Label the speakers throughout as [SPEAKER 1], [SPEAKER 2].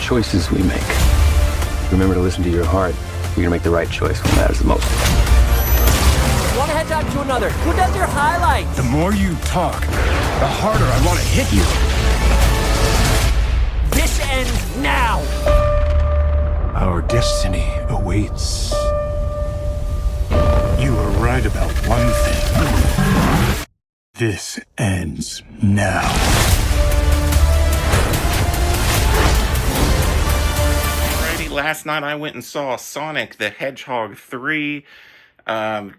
[SPEAKER 1] choices we make. Remember to listen to your heart. You're gonna make the right choice when it matters the most.
[SPEAKER 2] One hedgehog to another. Who does your highlights?
[SPEAKER 3] The more you talk, the harder I want to hit you.
[SPEAKER 2] This ends now.
[SPEAKER 3] Our destiny awaits. You were right about one thing. This ends now.
[SPEAKER 4] Last night I went and saw Sonic the Hedgehog 3.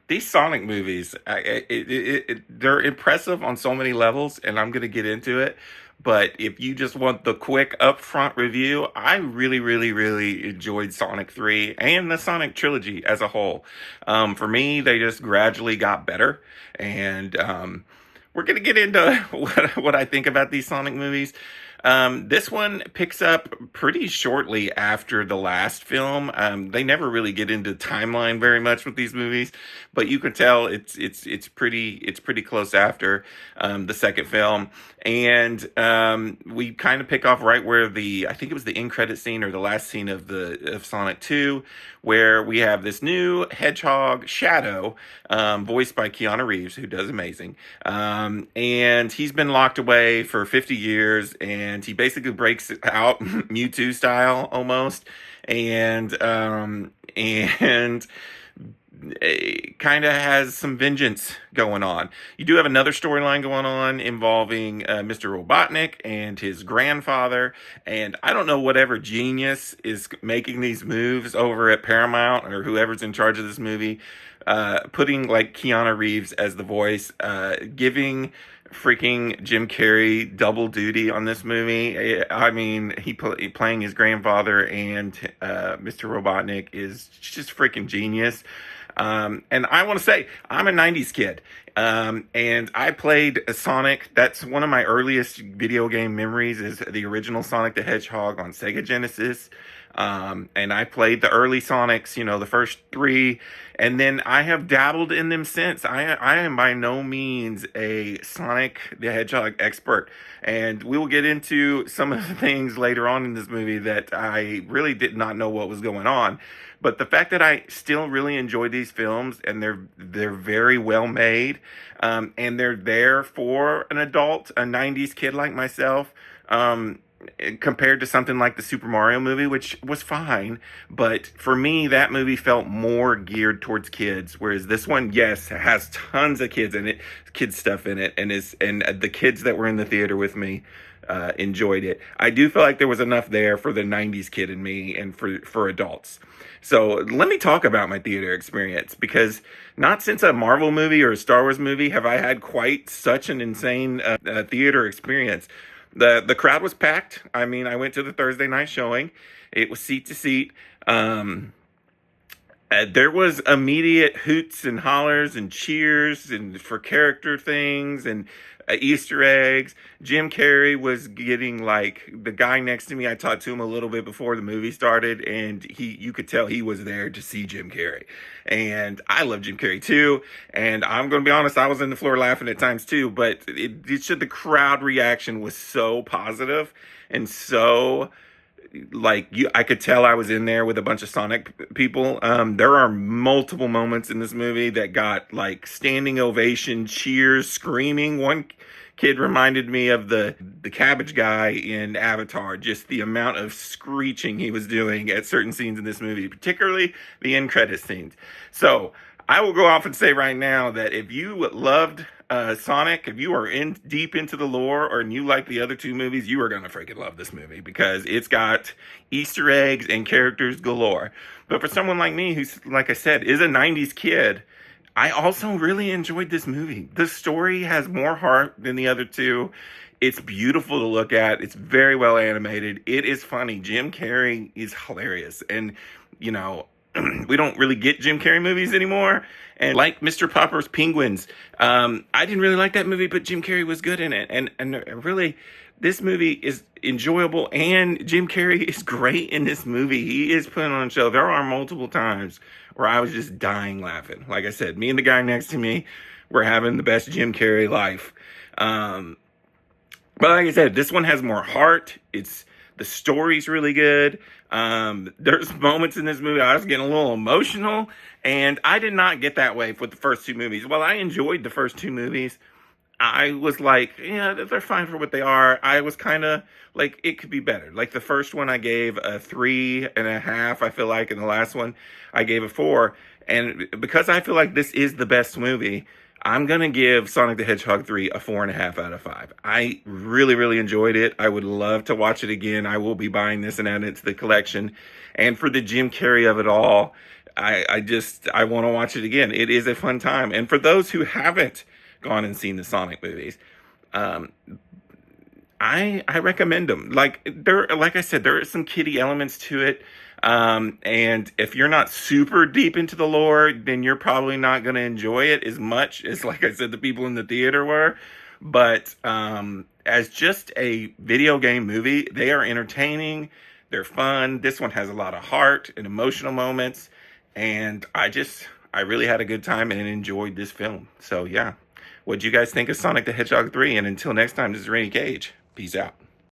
[SPEAKER 4] These Sonic movies, they're impressive on so many levels, and I'm going to get into it. But if you just want the quick upfront review, I really, really, really enjoyed Sonic 3 and the Sonic trilogy as a whole. For me, they just gradually got better. And we're going to get into what I think about these Sonic movies. This one picks up pretty shortly after the last film. They never really get into timeline very much with these movies, but you can tell it's pretty close after the second film. And we kind of pick off right where I think it was the end credit scene or the last scene of Sonic 2, where we have this new Hedgehog Shadow, voiced by Keanu Reeves, who does amazing. And he's been locked away for 50 years, and he basically breaks out Mewtwo style almost, and kind of has some vengeance going on. You do have another storyline going on involving Mr. Robotnik and his grandfather, and I don't know whatever genius is making these moves over at Paramount or whoever's in charge of this movie, putting like Keanu Reeves as the voice, giving freaking Jim Carrey double duty on this movie. I mean, playing his grandfather and Mr. Robotnik is just freaking genius. And I want to say, I'm a 90s kid, and I played Sonic. That's one of my earliest video game memories, is the original Sonic the Hedgehog on Sega Genesis. And I played the early Sonics, the first three, and then I have dabbled in them since. I am by no means a Sonic the Hedgehog expert, and we will get into some of the things later on in this movie that I really did not know what was going on. But the fact that I still really enjoy these films, and they're very well made, and they're there for an adult, a 90s kid like myself, compared to something like the Super Mario movie, which was fine, but for me, that movie felt more geared towards kids, whereas this one, yes, has tons of kids in it, kid stuff in it, and the kids that were in the theater with me enjoyed it. I do feel like there was enough there for the 90s kid in me and for adults. So let me talk about my theater experience, because not since a Marvel movie or a Star Wars movie have I had quite such an insane theater experience. The crowd was packed. I mean, I went to the Thursday night showing. It was seat to seat. There was immediate hoots and hollers and cheers and for character things and Easter eggs. Jim Carrey was getting, like, the guy next to me, I talked to him a little bit before the movie started, and you could tell he was there to see Jim Carrey. And I love Jim Carrey too, and I'm going to be honest, I was on the floor laughing at times too, but the crowd reaction was so positive and so, like, I could tell I was in there with a bunch of Sonic people. There are multiple moments in this movie that got, like, standing ovation, cheers, screaming. One kid reminded me of the cabbage guy in Avatar, just the amount of screeching he was doing at certain scenes in this movie, particularly the end credit scenes. So I will go off and say right now that if you loved Sonic, if you are deep into the lore, and you like the other two movies, you are going to freaking love this movie, because it's got Easter eggs and characters galore. But for someone like me, who's, like I said, is a 90s kid, I also really enjoyed this movie. The story has more heart than the other two. It's beautiful to look at. It's very well animated. It is funny. Jim Carrey is hilarious. And, we don't really get Jim Carrey movies anymore. And like Mr. Popper's Penguins, I didn't really like that movie, but Jim Carrey was good in it. And really, this movie is enjoyable, and Jim Carrey is great in this movie. He is putting on a show. There are multiple times where I was just dying laughing. Like I said, me and the guy next to me were having the best Jim Carrey life. But like I said, this one has more heart. The story's really good. There's moments in this movie I was getting a little emotional, and I did not get that way with the first two movies. While I enjoyed the first two movies, I was like, yeah, they're fine for what they are. I was kind of like, it could be better. Like the first one, I gave a 3.5. I feel like, and the last one, I gave a 4. And because I feel like this is the best movie, I'm gonna give Sonic the Hedgehog 3 a 4.5 out of 5. I really, really enjoyed it. I would love to watch it again. I will be buying this and adding it to the collection. And for the Jim Carrey of it all, I want to watch it again. It is a fun time. And for those who haven't gone and seen the Sonic movies, um, I recommend them. Like I said, there are some kiddie elements to it. And if you're not super deep into the lore, then you're probably not going to enjoy it as much as, like I said, the people in the theater were. But as just a video game movie, they are entertaining. They're fun. This one has a lot of heart and emotional moments. And I really had a good time and enjoyed this film. So yeah. What'd you guys think of Sonic the Hedgehog 3? And until next time, this is Rainy Cage. Peace out.